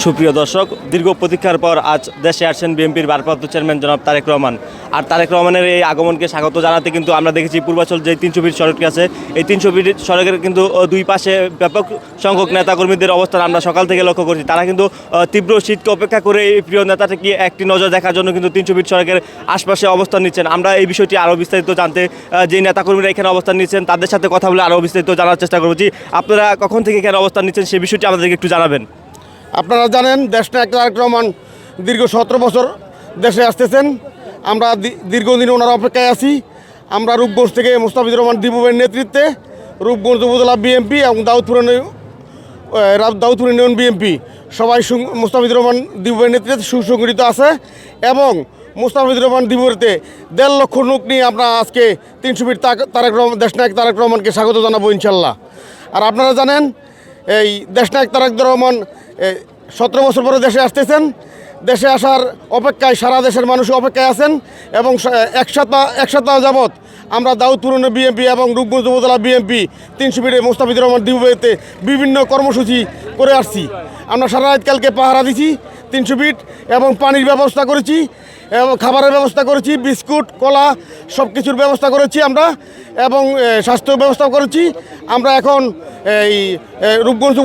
সুপ্রিয় দর্শক, দীর্ঘ প্রতীক্ষার পর আজ দেশে আসছেন বিএনপির ভারপ্রাপ্ত চেয়ারম্যান জনাব তারেক রহমান। আর তারেক রহমানের এই আগমনকে স্বাগত জানাতে কিন্তু আমরা দেখেছি পূর্বাচল যে 300 ফিট সড়কটি আছে, এই 300 ফিট সড়কের কিন্তু দুই পাশে ব্যাপক সংখ্যক নেতাকর্মীদের অবস্থান আমরা সকাল থেকে লক্ষ্য করছি। তারা কিন্তু তীব্র শীতকে অপেক্ষা করে এই প্রিয় নেতাটাকে একটি নজর দেখার জন্য কিন্তু 300 ফিট সড়কের আশপাশে অবস্থান নিচ্ছেন। আমরা এই বিষয়টি আরও বিস্তারিত জানতে যে নেতাকর্মীরা এখানে অবস্থান নিচ্ছেন তাদের সাথে কথা বলে আরও বিস্তারিত জানার চেষ্টা করছি। আপনারা কখন থেকে এখানে অবস্থান নিচ্ছেন সেই বিষয়টি আমাদেরকে একটু জানাবেন। আপনারা জানেন দেশনায়ক তারেক রহমান দীর্ঘ 17 বছর দেশে আসতেছেন। আমরা দীর্ঘদিন ওনার অপেক্ষায় আছি। আমরা রূপগঞ্জ থেকে মোস্তাফিজুর রহমান দীপুবের নেতৃত্বে রূপগঞ্জ উপজেলা বিএনপি এবং দাউদপুর ইউনিয়ন বিএনপি সবাই মোস্তাফিজুর রহমান দীপুবের নেতৃত্বে সুসংগঠিত আছে এবং মোস্তাফিজুর রহমান দীপুতে 1.5 লক্ষ লোক নিয়ে আমরা আজকে 300 ফিট দেশনায়ক তারেক রহমানকে স্বাগত জানাবো ইনশাল্লাহ। আর আপনারা জানেন এই দেশনায়ক তারেক রহমান 17 বছর পরে দেশে আসতেছেন। দেশে আসার অপেক্ষায় সারা দেশের মানুষ অপেক্ষায় আছেন এবং এক সপ্তাহ যাবৎ আমরা দাউদপুর বিএনপি এবং রূপগঞ্জ উপজেলা বিএনপি 300 ফিটে মোস্তাফিজুর রহমান দীপুতে বিভিন্ন কর্মসূচি করে আসছি। আমরা সারা রাত কালকে পাহারা দিছি 300 ফিট এবং পানির ব্যবস্থা করেছি এবং খাবারের ব্যবস্থা করেছি, বিস্কুট কলা সব কিছুর ব্যবস্থা করেছি আমরা এবং স্বাস্থ্য ব্যবস্থা করেছি। আমরা এখন এই রূপগঞ্জ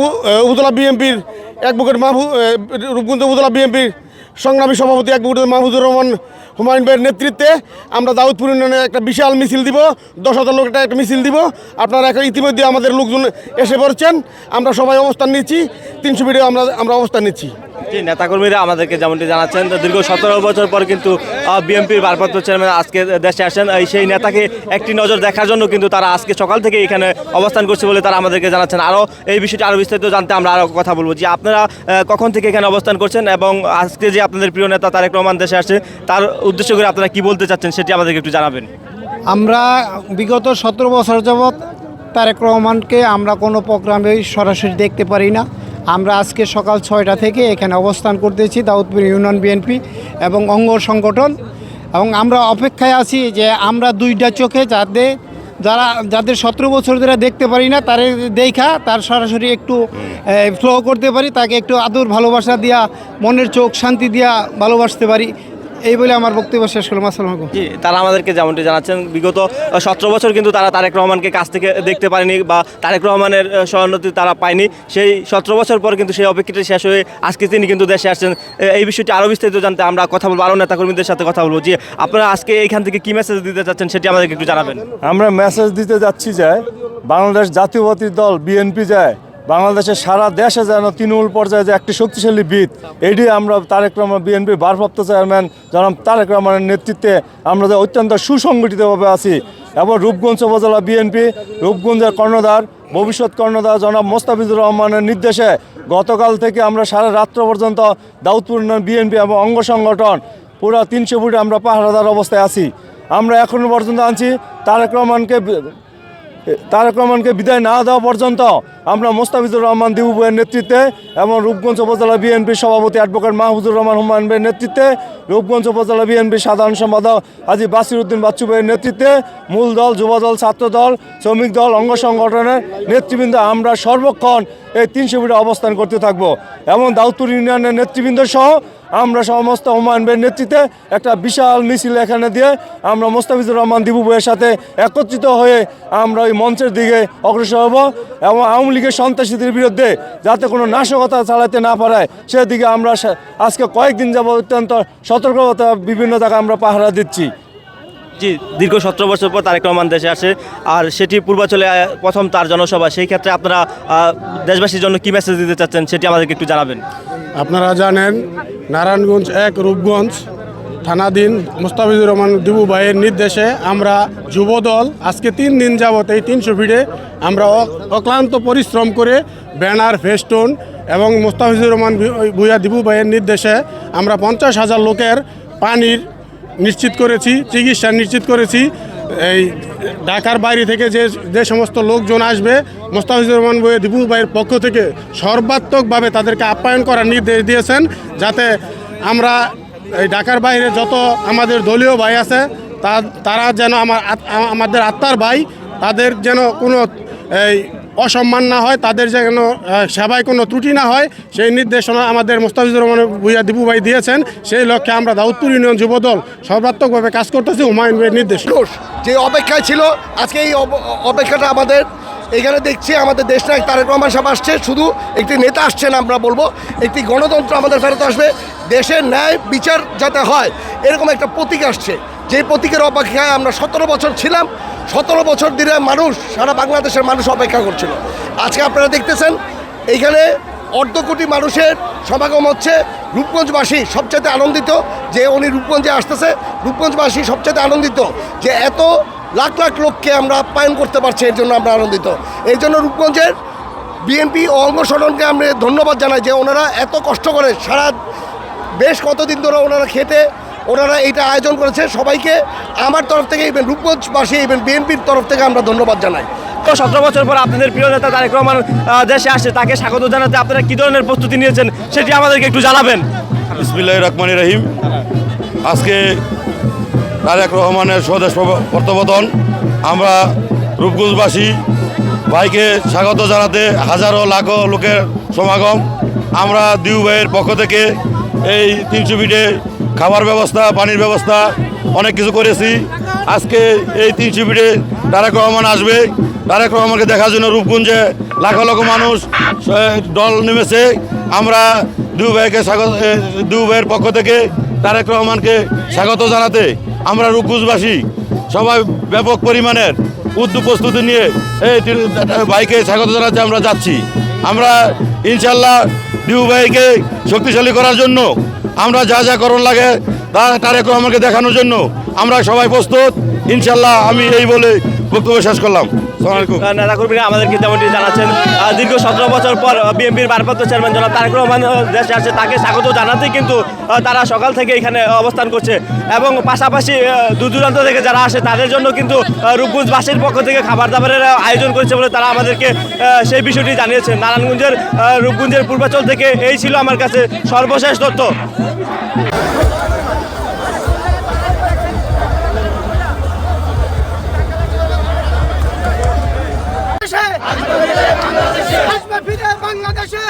উপজেলা বিএনপির অ্যাডভোকেট রূপগঞ্জ উপজেলা বিএনপির সংগ্রামী সভাপতি অ্যাডভোকেট মাহমুদুর রহমান হুমায়ুন ভাইয়ের নেতৃত্বে আমরা দাউদপুর ইউনিয়নে একটা বিশাল মিছিল দিব, 10,000 লোক একটা মিছিল দিব। আপনারা এখন ইতিমধ্যে আমাদের লোকজন এসে পড়ছেন। আমরা সবাই অবস্থান নিচ্ছি, 300 ফিটে আমরা অবস্থান নিচ্ছি। যে নেতাকর্মীরা আমাদেরকে যেমনটি জানাচ্ছেন দীর্ঘ 17 বছর পর কিন্তু বিএনপির ভারপ্রাপ্ত চেয়ারম্যান আজকে দেশে আসেন। সেই নেতাকে একটি নজর দেখার জন্য কিন্তু তারা আজকে সকাল থেকে এখানে অবস্থান করছে বলে তারা আমাদেরকে জানাচ্ছেন। আরও এই বিষয়টি আরও বিস্তারিত জানতে আমরা আরও কথা বলবো যে আপনারা কখন থেকে এখানে অবস্থান করছেন এবং আজকে যে আপনাদের প্রিয় নেতা তারেক রহমান দেশে আসছে তার উদ্দেশ্য করে আপনারা কি বলতে চাচ্ছেন সেটি আমাদেরকে একটু জানাবেন। আমরা বিগত 17 বছর যাবৎ তারেক রহমানকে আমরা কোনো প্রোগ্রামে সরাসরি দেখতে পারি না। আমরা আজকে সকাল 6টা থেকে এখানে অবস্থান করতেছি দাউদপুর ইউনিয়ন বিএনপি এবং অঙ্গ সংগঠন, এবং আমরা অপেক্ষায় আছি যে আমরা দুইটা চোখে যাদের 17 বছর ধরে দেখতে পারি না তার দেখা তার সরাসরি একটু ফ্লো করতে পারি, তাকে একটু আদর ভালোবাসা দিয়া মনের চোখ শান্তি দিয়া ভালোবাসতে পারি, এই বলে আমার বক্তব্য শেষ করলাম। আসসালামু আলাইকুম। জি, তারা আমাদেরকে যেমনটি জানাচ্ছেন বিগত 17 বছর কিন্তু তারা তারেক রহমানকে কাছ থেকে দেখতে পারেনি বা তারেক রহমানের সহানুভূতি তারা পায়নি। সেই 17 বছর পর কিন্তু সেই অপেক্ষাটি শেষ হয়ে আজকে তিনি কিন্তু দেশে আসছেন। এই বিষয়টি আরও বিস্তারিত জানতে আমরা কথা বলবো, আরও নেতাকর্মীদের সাথে কথা বলবো। যে আপনারা আজকে এইখান থেকে কী মেসেজ দিতে চাচ্ছেন সেটি আমাদেরকে একটু জানাবেন। আমরা মেসেজ দিতে যাচ্ছি যে বাংলাদেশ জাতীয়তাবাদী দল বিএনপি যায় বাংলাদেশের সারা দেশে যেন তৃণমূল পর্যায়ে যে একটি শক্তিশালী ভিত, এটি আমরা তারেক রহমান বিএনপির ভারপ্রাপ্ত চেয়ারম্যান জনাব তারেক রহমানের নেতৃত্বে আমরা যে অত্যন্ত সুসংগঠিতভাবে আছি এবং রূপগঞ্জ উপজেলা বিএনপি রূপগঞ্জের কর্ণধার ভবিষ্যৎ কর্ণধার জনাব মোস্তাফিজুর রহমানের নির্দেশে গতকাল থেকে আমরা সারা রাত্র পর্যন্ত দাউদপুর বিএনপি এবং অঙ্গ সংগঠন পুরো 300 ফুটে আমরা পাহারাদার অবস্থায় আছি। আমরা এখনও পর্যন্ত আনছি তারেক রহমানকে বিদায় না দেওয়া পর্যন্ত আমরা মোস্তাফিজুর রহমান দীপু ভাইয়ের নেতৃত্বে এবং রূপগঞ্জ উপজেলা বিএনপির সভাপতি অ্যাডভোকেট মাহমুদুর রহমান হুমায়ুন ভাইয়ের নেতৃত্বে রূপগঞ্জ উপজেলা বিএনপির সাধারণ সম্পাদক হাজী বাসিরউদ্দিন বাচ্চু ভাইয়ের নেতৃত্বে মূল দল, যুবদল, ছাত্রদল, শ্রমিক দল, অঙ্গ সংগঠনের নেতৃবৃন্দ আমরা সর্বক্ষণ এই 300 ফিটে অবস্থান করতে থাকব এবং দাউদপুর ইউনিয়নের নেতৃবৃন্দ সহ আমরা সমস্ত হুমায়ুন ভাইয়ের নেতৃত্বে একটা বিশাল মিছিল এখানে দিয়ে আমরা মোস্তাফিজুর রহমান দীপু ভাইয়ের সাথে একত্রিত হয়ে আমরা ওই মঞ্চের দিকে অগ্রসর হব এবং আওয়ামী লীগের সন্ত্রাসীদের বিরুদ্ধে যাতে কোনো নাশকতা চালাতে না পারে সেদিকে আমরা আজকে কয়েকদিন যাবত অত্যন্ত সতর্কতা বিভিন্ন জায়গায় আমরা পাহারা দিচ্ছি। জি, দীর্ঘ 17 বছর পর তারেক রহমান দেশে আসে আর সেটি পূর্বাচলে প্রথম তার জনসভা। সেই ক্ষেত্রে আপনারা দেশবাসীর জন্য কী মেসেজ দিতে চাচ্ছেন সেটি আমাদেরকে একটু জানাবেন। আপনারা জানেন নারায়ণগঞ্জ 1 রূপগঞ্জ থানাধীন মোস্তাফিজুর রহমান দীপু ভাইয়ের নির্দেশে আমরা যুবদল আজকে 3 দিন যাবত এই 300 ফিটে আমরা অক্লান্ত পরিশ্রম করে ব্যানার, ফেস্টুন এবং মোস্তাফিজুর রহমান ভূঁইয়া দীপু ভাইয়ের নির্দেশে আমরা 50,000 লোকের পানির নিশ্চিত করেছি, চিকিৎসা নিশ্চিত করেছি। এই ঢাকার বাইরে থেকে যে সমস্ত লোকজন আসবে মোস্তাফিজুর রহমান ভূঁইয়া দীপু ভাইয়ের পক্ষ থেকে সর্বাত্মকভাবে তাদেরকে আপ্যায়ন করার নির্দেশ দিয়েছেন, যাতে আমরা এই ঢাকার বাইরে যত আমাদের দলীয় ভাই আছে তারা যেন আমাদের আত্মার ভাই, তাদের যেন কোনো এই অসম্মান না হয়, তাদের যেন সেবায় কোনো ত্রুটি না হয়, সেই নির্দেশনা আমাদের মোস্তাফিজুর রহমান ভূঁইয়া দীপু ভাই দিয়েছেন। সেই লক্ষ্যে আমরা দাউদপুর ইউনিয়ন যুবদল সর্বাত্মকভাবে কাজ করতেছি হুমায়ুন ভাইয়ের নির্দেশ। যে অপেক্ষায় ছিল, আজকে এই অপেক্ষাটা আমাদের এখানে দেখছি আমাদের দেশনায়ক তারেক রহমান সাহেব আসছে। শুধু একটি নেতা আসছেন, আমরা বলবো একটি গণতন্ত্র আমাদের ফেরত আসবে, দেশের ন্যায় বিচার যাতে হয় এরকম একটা প্রতীক আসছে। যে প্রতীকের অপেক্ষায় আমরা 17 বছর ছিলাম, 17 বছর ধরে মানুষ, সারা বাংলাদেশের মানুষ অপেক্ষা করছিল। আজকে আপনারা দেখতেছেন এইখানে 1.5 কোটি মানুষের সমাগম হচ্ছে। রূপগঞ্জবাসী সবচেয়ে আনন্দিত যে উনি রূপগঞ্জে আসতেছে। রূপগঞ্জবাসী সবচেয়ে আনন্দিত যে এত লাখ লাখ লোককে আমরা আপ্যায়ন করতে পারছি, এর জন্য আমরা আনন্দিত। এই জন্য রূপগঞ্জের বিএনপি ও অঙ্গসংগঠনকে আমরা ধন্যবাদ জানাই যে ওনারা এত কষ্ট করে সারা বেশ কতদিন ধরে ওনারা খেটে ওনারা এইটা আয়োজন করেছে। সবাইকে আমার তরফ থেকে, ইভেন রূপগঞ্জবাসী, ইভেন বিএনপির তরফ থেকে আমরা ধন্যবাদ জানাই। তো 17 বছর পর আপনাদের প্রিয় নেতা তারেক রহমান দেশে আসছে, তাকে স্বাগত জানাতে আপনারা কী ধরনের প্রস্তুতি নিয়েছেন সেটি আমাদেরকে একটু জানাবেন। বিসমিল্লাহির রহমানির রহিম। আজকে তারেক রহমানের স্বদেশ প্রত্যাবর্তন, আমরা রূপগঞ্জবাসী ভাইকে স্বাগত জানাতে হাজারো লাখো লোকের সমাগম। আমরা দিউ ভাইয়ের পক্ষ থেকে এই 300 ফিটে খাবার ব্যবস্থা, পানির ব্যবস্থা অনেক কিছু করেছি। আজকে এই 300 ফিটে তারেক রহমান আসবে। তারেক রহমানকে দেখার জন্য রূপগঞ্জে লাখো লাখো মানুষ দল নেমেছে। আমরা দিউ ভাইয়ের পক্ষ থেকে তারেক রহমানকে স্বাগত জানাতে আমরা রূপগঞ্জবাসী সবাই ব্যাপক পরিমাণের উদ্যোগ প্রস্তুতি নিয়ে এই ভাইকে স্বাগত জানাতে আমরা যাচ্ছি। আমরা ইনশাল্লাহ দিউ ভাইকে শক্তিশালী করার জন্য আমরা যা যা করণ লাগে তা তারেক রহমানকে দেখানোর জন্য আমরা সবাই প্রস্তুত ইনশাল্লাহ। আমি এই বলে বক্তব্য শেষ করলাম। নেতাকর্মীরা আমাদেরকে যেমনটি জানাচ্ছেন, দীর্ঘ 17 বছর পর বিএনপির ভারপ্রাপ্ত চেয়ারম্যান জনাব তারেক রহমান দেশে আসছে, তাকে স্বাগত জানাতেই কিন্তু তারা সকাল থেকে এখানে অবস্থান করছে। এবং পাশাপাশি দূর দূরান্ত থেকে যারা আসে তাদের জন্য কিন্তু রূপগঞ্জবাসীর পক্ষ থেকে খাবার দাবারের আয়োজন করেছে বলে তারা আমাদেরকে সেই বিষয়টি জানিয়েছেন। নারায়ণগঞ্জের রূপগঞ্জের পূর্বাঞ্চল থেকে এই ছিল আমার কাছে সর্বশেষ তথ্য। বাংলাদেশে